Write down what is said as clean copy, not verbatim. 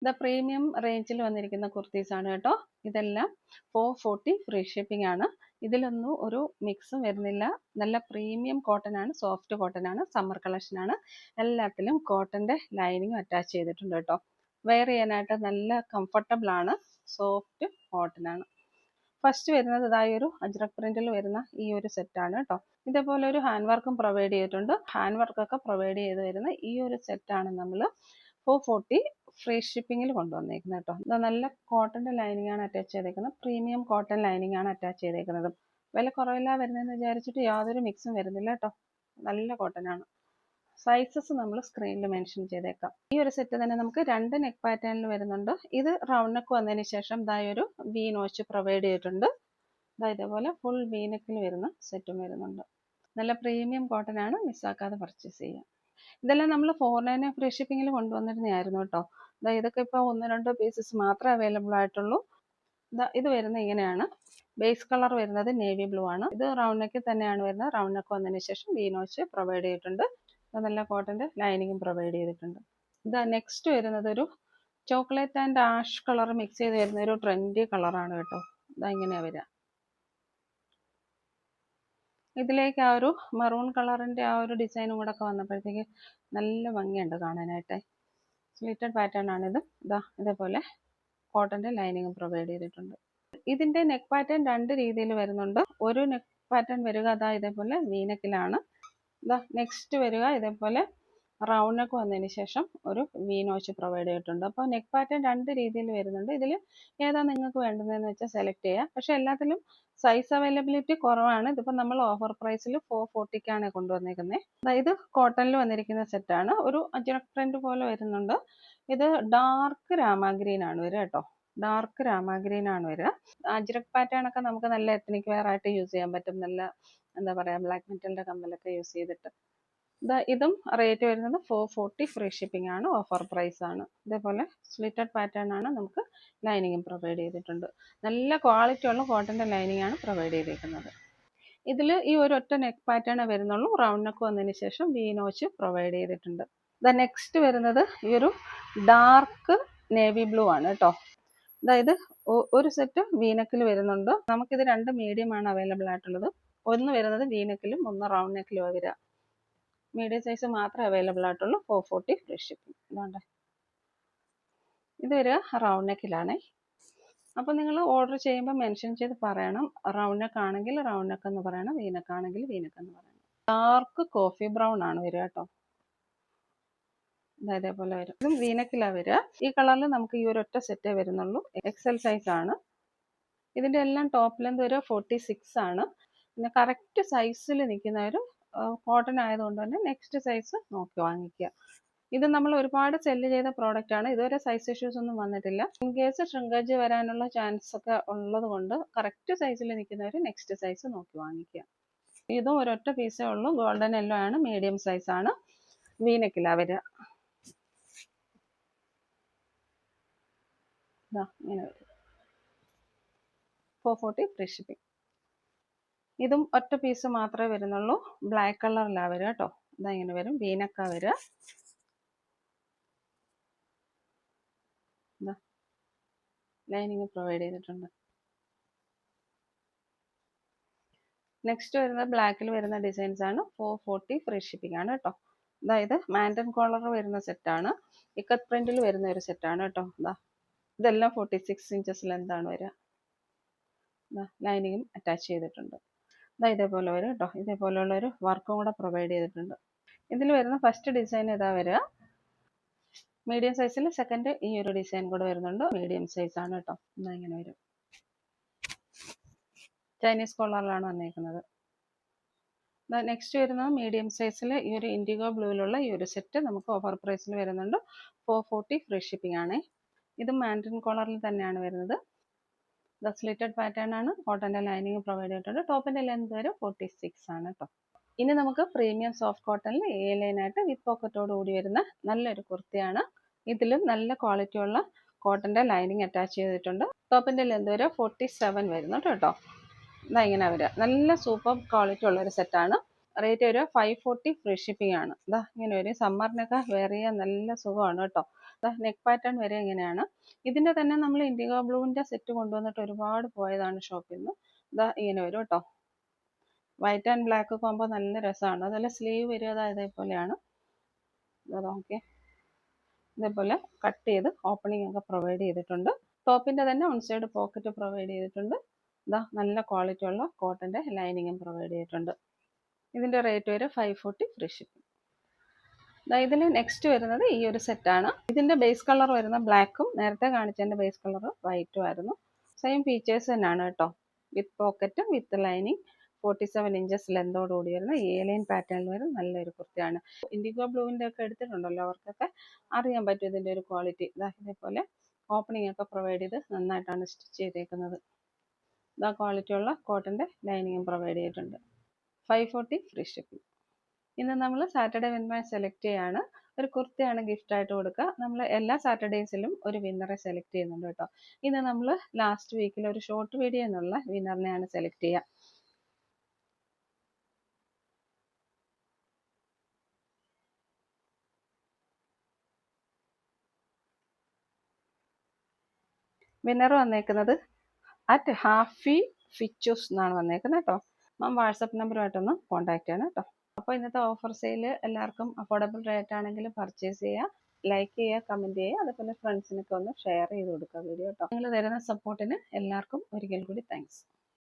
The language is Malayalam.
ഇത് പ്രീമിയം റേഞ്ചിൽ വന്നിരിക്കുന്ന കുർത്തീസാണ് കേട്ടോ. ഇതെല്ലാം 440 ഫ്രീ ഷിപ്പിംഗ് ആണ്. ഇതിലൊന്നും ഒരു മിക്സും വരുന്നില്ല. നല്ല പ്രീമിയം കോട്ടൺ ആണ്, സോഫ്റ്റ് കോട്ടൺ ആണ്, സമ്മർ കളക്ഷൻ ആണ്. എല്ലാത്തിലും കോട്ടന്റെ ലൈനിങ് അറ്റാച്ച് ചെയ്തിട്ടുണ്ട് കേട്ടോ. വെയർ ചെയ്യാനായിട്ട് നല്ല കംഫർട്ടബിൾ ആണ്, സോഫ്റ്റ് കോട്ടൺ ആണ്. ഫസ്റ്റ് വരുന്നത് ഇതായൊരു അജ്രക് പ്രിന്റിൽ വരുന്ന ഈ ഒരു സെറ്റാണ് കേട്ടോ. ഇതേപോലെ ഒരു ഹാൻഡ് വർക്കും പ്രൊവൈഡ് ചെയ്തിട്ടുണ്ട്. ഹാൻഡ് വർക്കൊക്കെ പ്രൊവൈഡ് ചെയ്ത് വരുന്ന ഈ ഒരു സെറ്റാണ് നമ്മൾ 440 ഫ്രീ ഷിപ്പിങ്ങിൽ കൊണ്ടുവന്നേക്കുന്നത് കേട്ടോ. ഇത് നല്ല കോട്ടന്റെ ലൈനിങ് ആണ് അറ്റാച്ച് ചെയ്തേക്കുന്നത്. പ്രീമിയം കോട്ടൺ ലൈനിങ് ആണ് അറ്റാച്ച് ചെയ്തേക്കുന്നത്. വില കുറവില്ല വരുന്നതെന്ന് വിചാരിച്ചിട്ട് യാതൊരു മിക്സും വരുന്നില്ല കേട്ടോ. നല്ല കോട്ടൺ ആണ്. സൈസസ് നമ്മൾ സ്ക്രീനിൽ മെൻഷൻ ചെയ്തേക്കാം. ഈ ഒരു സെറ്റ് തന്നെ നമുക്ക് 2 നെക്ക് പാറ്റേണിൽ വരുന്നുണ്ട്. ഇത് റൗണ്ട് നെക്ക് വന്നതിന് ശേഷം ഒരു വി നോച്ച് പ്രൊവൈഡ് ചെയ്തിട്ടുണ്ട്. ഇതേപോലെ ഫുൾ വി നെക്കിൽ വരുന്ന സെറ്റും വരുന്നുണ്ട്. നല്ല പ്രീമിയം കോട്ടൺ ആണ്, മിസ്സാക്കാതെ പർച്ചേസ് ചെയ്യാം. ഇതെല്ലാം നമ്മൾ 499 ഫ്രീ ഷിപ്പിങ്ങിൽ കൊണ്ടുവന്നിരുന്നതായിരുന്നു കേട്ടോ. ഇതൊക്കെ ഇപ്പോൾ 1-2 പീസസ് മാത്രമേ അവൈലബിൾ ആയിട്ടുള്ളൂ. ഇത് വരുന്ന ഇങ്ങനെയാണ്. ബേസ് കളർ വരുന്നത് നേവി ബ്ലൂ ആണ്. ഇത് റൗണ്ട് നെക്കിൽ തന്നെയാണ് വരുന്നത്. റൗണ്ട് നെക്ക് വന്നതിന് ശേഷം വി നോച്ച് പ്രൊവൈഡ് ചെയ്തിട്ടുണ്ട്. നല്ല കോട്ടന്റെ ലൈനിങ്ങും പ്രൊവൈഡ് ചെയ്തിട്ടുണ്ട്. നെക്സ്റ്റ് വരുന്നത് ഒരു chocolate and ash colour mix ചെയ്ത് വരുന്ന ഒരു ട്രെൻഡി കളറാണ് കേട്ടോ. ഇങ്ങനെയാ വരിക. ഇതിലേക്ക് ആ ഒരു മറൂൺ കളറിന്റെ ആ ഒരു ഡിസൈനും കൂടെ ഒക്കെ വന്നപ്പോഴത്തേക്ക് നല്ല ഭംഗിയുണ്ട് കാണാനായിട്ട്. സ്ലിറ്റഡ് പാറ്റേൺ ആണിത്. ഇതേപോലെ കോട്ടന്റെ ലൈനിങ് പ്രൊവൈഡ് ചെയ്തിട്ടുണ്ട്. ഇതിന്റെ നെക്ക് പാറ്റേൺ 2 രീതിയിൽ വരുന്നുണ്ട്. ഒരു നെക്ക് പാറ്റേൺ വരിക ഇതേപോലെ വി നെക്കിലാണ്. നെക്സ്റ്റ് വരിക ഇതേപോലെ റൗണ്ട് നെക്ക് വന്നതിന് ശേഷം ഒരു വി നോച്ച് പ്രൊവൈഡ് ചെയ്തിട്ടുണ്ട്. അപ്പോൾ നെക്ക് പാറ്റേൺ 2 രീതിയിൽ വരുന്നുണ്ട്. ഇതിൽ ഏതാ നിങ്ങൾക്ക് വേണ്ടതെന്ന് വെച്ചാൽ സെലക്ട് ചെയ്യുക. പക്ഷെ എല്ലാത്തിലും സൈസ് അവൈലബിലിറ്റി കുറവാണ്. ഇതിപ്പോൾ നമ്മൾ ഓഫർ പ്രൈസിൽ 440ക്കാണ് കൊണ്ടുവന്നേക്കുന്നത്. ഇത് കോട്ടണിൽ വന്നിരിക്കുന്ന സെറ്റാണ്. ഒരു അജ്രക് പ്രിന്റ് പോലെ വരുന്നുണ്ട്. ഇത് ഡാർക്ക് രാമ ഗ്രീൻ ആണ് വരിക കേട്ടോ. ഡാർക്ക് രാമ ഗ്രീൻ ആണ് വരിക. അജ്രക് പാറ്റേൺ ഒക്കെ നമുക്ക് നല്ല എത്നിക് വെയർ ആയിട്ട് യൂസ് ചെയ്യാൻ പറ്റും. നല്ല എന്താ പറയുക, ബ്ലാക്ക് മെറ്റലിന്റെ കമ്മലൊക്കെ യൂസ് ചെയ്തിട്ട്. ഇതും റേറ്റ് വരുന്നത് 440 ഫ്രീ ഷിപ്പിംഗ് ആണ്, ഓഫർ പ്രൈസ് ആണ്. ഇതേപോലെ സ്ലിറ്റഡ് പാറ്റേൺ ആണ്. നമുക്ക് ലൈനിങ്ങും പ്രൊവൈഡ് ചെയ്തിട്ടുണ്ട്. നല്ല ക്വാളിറ്റി ഉള്ള കോട്ടന്റെ ലൈനിങ് ആണ് പ്രൊവൈഡ് ചെയ്തിരിക്കുന്നത്. ഇതിൽ ഈ ഒരു ഒറ്റ നെക്ക് പാറ്റേൺ വരുന്നുള്ളൂ. റൗണ്ട് നെക്ക് വന്നതിന് ശേഷം വി നോച്ച് പ്രൊവൈഡ് ചെയ്തിട്ടുണ്ട്. നെക്സ്റ്റ് വരുന്നത് ഈ ഒരു ഡാർക്ക് നേവി ബ്ലൂ ആണ് കേട്ടോ. അതായത് ഒരു സെറ്റ് വീനെക്കിൽ വരുന്നുണ്ട്. നമുക്കിത് 2 മീഡിയം ആണ് അവൈലബിൾ ആയിട്ടുള്ളത്. ഒന്ന് വരുന്നത് വീനെക്കിലും ഒന്ന് റൗണ്ട് നെക്കിലും വരിക. മീഡിയം സൈസ് മാത്രമേ അവൈലബിൾ ആയിട്ടുള്ളൂ. 440 ഫ്രീ ഷിപ്പിംഗ്. ഇതുകൊണ്ട് ഇത് വരിക റൗണ്ട് നെക്കിലാണേ. അപ്പോൾ നിങ്ങൾ ഓർഡർ ചെയ്യുമ്പോൾ മെൻഷൻ ചെയ്ത് പറയണം. റൗണ്ട് നെക്ക് ആണെങ്കിൽ റൗണ്ട് നെക്ക് എന്ന് പറയണം, വീനെക്ക് ആണെങ്കിൽ വീനെക്ക് എന്ന് പറയണം. ഡാർക്ക് കോഫി ബ്രൗൺ ആണ് വരിക കേട്ടോ. ഇതേപോലെ വരും. ഇതും വീനെക്കിലാണ് വരിക. ഈ കളറിൽ നമുക്ക് ഈ ഒരു ഒറ്റ സെറ്റേ വരുന്നുള്ളൂ. എക്സൽ സൈസ് ആണ്. ഇതിന്റെ എല്ലാം ടോപ്പ് ലെന്ത് വരിക 46 ആണ്. പിന്നെ കറക്റ്റ് സൈസിൽ നിൽക്കുന്ന ഒരു കോട്ടൺ ആയതുകൊണ്ട് തന്നെ നെക്സ്റ്റ് സൈസ് നോക്കി വാങ്ങിക്കുക. ഇത് നമ്മൾ ഒരുപാട് സെല്ല് ചെയ്ത പ്രോഡക്റ്റ് ആണ്. ഇതുവരെ സൈസ് ഇഷ്യൂസ് ഒന്നും വന്നിട്ടില്ല. ഇൻ കേസ് ഷ്രിങ്കേജ് വരാനുള്ള ചാൻസ് ഒക്കെ ഉള്ളത് കൊണ്ട് കറക്റ്റ് സൈസിൽ നിൽക്കുന്നവർ നെക്സ്റ്റ് സൈസ് നോക്കി വാങ്ങിക്കുക. ഇതും ഒരൊറ്റ പീസേ ഉള്ളൂ. ഗോൾഡൻ യെല്ലോ ആണ്. മീഡിയം സൈസ് ആണ്. വീനെക്കിലാണ് വരിക. ഇങ്ങനെ വരും. 440 ഫ്രീ ഷിപ്പിംഗ്. ഇതും ഒറ്റ പീസ് മാത്രമേ വരുന്നുള്ളൂ. ബ്ലാക്ക് കളറിലാണ് വരിക കേട്ടോ. ഇങ്ങനെ വരും. വീനക്ക വരിക. ലൈനിങ് പ്രൊവൈഡ് ചെയ്തിട്ടുണ്ട്. നെക്സ്റ്റ് വരുന്നത് ബ്ലാക്കിൽ വരുന്ന ഡിസൈൻസ് ആണ്. 440 ഫ്രീ ഷിപ്പിംഗ് ആണ് കേട്ടോ. അതായത് മാൻഡൻ കോളർ വരുന്ന സെറ്റാണ്. ഇക്കത്ത് പ്രിന്റിൽ വരുന്ന ഒരു സെറ്റാണ് കേട്ടോ. ഇതെല്ലാം 46 ഇഞ്ചസ് ലെന്താണ് വരിക. ലൈനിങ്ങും അറ്റാച്ച് ചെയ്തിട്ടുണ്ട്. ഇതേപോലെ വരും കേട്ടോ. ഇതേപോലെയുള്ള ഒരു വർക്കും കൂടെ പ്രൊവൈഡ് ചെയ്തിട്ടുണ്ട്. ഇതിൽ വരുന്ന ഫസ്റ്റ് ഡിസൈൻ വരിക മീഡിയം സൈസിൽ. സെക്കൻഡ് ഈ ഒരു ഡിസൈൻ കൂടെ വരുന്നുണ്ട്. മീഡിയം സൈസ് ആണ് കേട്ടോ. ഇങ്ങനെ വരും. ചൈനീസ് കോളറിലാണ് വന്നേക്കുന്നത്. നെക്സ്റ്റ് വരുന്നത് മീഡിയം സൈസിൽ ഈ ഒരു ഇൻഡിഗോ ബ്ലൂവിലുള്ള ഈ ഒരു സെറ്റ് നമുക്ക് ഓഫർ പ്രൈസിൽ വരുന്നുണ്ട്. 440 ഫ്രീ ഷിപ്പിംഗ് ആണ്. ഇത് മാൻഡൻ കോളറിൽ തന്നെയാണ് വരുന്നത്. സ്ലിറ്റഡ് പാറ്റേൺ ആണ്. കോട്ടന്റെ ലൈനിങ് പ്രൊവൈഡ് ചെയ്തിട്ടുണ്ട്. ടോപ്പിന്റെ ലെന്ത് വരെ 46 ആണ് കേട്ടോ. ഇനി നമുക്ക് പ്രീമിയം സോഫ്റ്റ് കോട്ടണിൽ എ ലൈനായിട്ട് വിത്ത് പോക്കറ്റോട് കൂടി വരുന്ന നല്ലൊരു കുർത്തിയാണ്. ഇതിലും നല്ല ക്വാളിറ്റി ഉള്ള കോട്ടന്റെ ലൈനിങ് അറ്റാച്ച് ചെയ്തിട്ടുണ്ട്. ടോപ്പിന്റെ ലെന്ത് വരെ 47 വരുന്നുണ്ട് കേട്ടോ. ഇങ്ങനെ വരിക. നല്ല സൂപ്പർ ക്വാളിറ്റി ഉള്ള ഒരു സെറ്റാണ്. റേറ്റ് വരിക 540 ഫ്രീ ഷിപ്പിംഗ് ആണ്. ഇങ്ങനെ വരും. സമ്മറിനൊക്കെ വെയർ ചെയ്യാൻ നല്ല സുഖമാണ് കേട്ടോ. നെക്ക് പാറ്റേൺ വരെ ഇങ്ങനെയാണ്. ഇതിൻ്റെ തന്നെ നമ്മൾ ഇൻഡിഗോ ബ്ലൂവിൻ്റെ സെറ്റ് കൊണ്ടുവന്നിട്ട് ഒരുപാട് പോയതാണ് ഷോപ്പിൽ നിന്ന്. ഇങ്ങനെ വരും കേട്ടോ. വൈറ്റ് ആൻഡ് ബ്ലാക്ക് കോമ്പോ നല്ല രസമാണ്. അതല്ല സ്ലീവ് വരിക ഇതേപോലെയാണ്. ഓക്കെ, ഇതേപോലെ കട്ട് ചെയ്ത് ഓപ്പണിംഗ് ഒക്കെ പ്രൊവൈഡ് ചെയ്തിട്ടുണ്ട്. ടോപ്പിൻ്റെ തന്നെ ഓൺ സൈഡ് പോക്കറ്റ് പ്രൊവൈഡ് ചെയ്തിട്ടുണ്ട്. നല്ല ക്വാളിറ്റി ഉള്ള കോട്ടൻ്റെ ലൈനിങ്ങും പ്രൊവൈഡ് ചെയ്തിട്ടുണ്ട്. ഇതിൻ്റെ റേറ്റ് വരെ 540 ഫ്രീ ഷിപ്പിംഗ്. ഇതിൽ നെക്സ്റ്റ് വരുന്നത് ഈ ഒരു സെറ്റാണ്. ഇതിൻ്റെ ബേസ് കളർ വരുന്ന ബ്ലാക്കും നേരത്തെ കാണിച്ചതിൻ്റെ ബേസ് കളർ വൈറ്റും ആയിരുന്നു. സെയിം ഫീച്ചേഴ്സ് തന്നെയാണ് കേട്ടോ. വിത്ത് പോക്കറ്റും വിത്ത് ലൈനിങ്, 47 ഇഞ്ചസ് ലെന്തോടുകൂടി വരുന്ന ഏലിയൻ പാറ്റേണിൽ വരുന്ന നല്ലൊരു കുർത്തിയാണ്. ഇൻഡിഗോ ബ്ലൂവിൻ്റെ ഒക്കെ എടുത്തിട്ടുണ്ടല്ലോ, അവർക്കൊക്കെ അറിയാൻ പറ്റും ഇതിൻ്റെ ഒരു ക്വാളിറ്റി. ഇതേപോലെ ഓപ്പണിംഗ് ഒക്കെ പ്രൊവൈഡ് ചെയ്ത് നന്നായിട്ടാണ് സ്റ്റിച്ച് ചെയ്തേക്കുന്നത്. ക്വാളിറ്റിയുള്ള കോട്ടൻ്റെ ലൈനിങ്ങും പ്രൊവൈഡ് ചെയ്തിട്ടുണ്ട്. 540 ഫ്രീ ഷിപ്പിംഗ്. ഇന്ന് നമ്മൾ സാറ്റർഡേ വിന്നറെ സെലക്ട് ചെയ്യാണ്. ഒരു കുർത്തിയാണ് ഗിഫ്റ്റ് ആയിട്ട് കൊടുക്കുക. നമ്മൾ എല്ലാ സാറ്റർഡേയ്സിലും ഒരു വിന്നറെ സെലക്ട് ചെയ്യുന്നുണ്ട് കേട്ടോ. ഇന്ന് നമ്മൾ ലാസ്റ്റ് വീക്കിൽ ഒരു ഷോർട്ട് വീഡിയോ എന്നുള്ള വിന്നറിനെയാണ് സെലക്ട് ചെയ്യുക. വിന്നർ വന്നേക്കുന്നത് ഹാഫി ഫിച്ചൂസ് എന്നാണ് വന്നേക്കുന്നത് കേട്ടോ. മാം വാട്സപ്പ് നമ്പറുമായിട്ടൊന്ന് കോൺടാക്ട് ചെയ്യണം കേട്ടോ. അപ്പോൾ ഇന്നത്തെ ഓഫർ സെയിൽ എല്ലാവർക്കും അഫോർഡബിൾ റേറ്റ് ആണെങ്കിൽ പർച്ചേസ് ചെയ്യുക, ലൈക്ക് ചെയ്യുക, കമൻറ്റ് ചെയ്യുക, അതുപോലെ ഫ്രണ്ട്സിനൊക്കെ ഒന്ന് ഷെയർ ചെയ്ത് കൊടുക്കുക വീഡിയോ കേട്ടോ. നിങ്ങൾ തരുന്ന സപ്പോർട്ടിന് എല്ലാവർക്കും ഒരിക്കൽ കൂടി താങ്ക്സ്.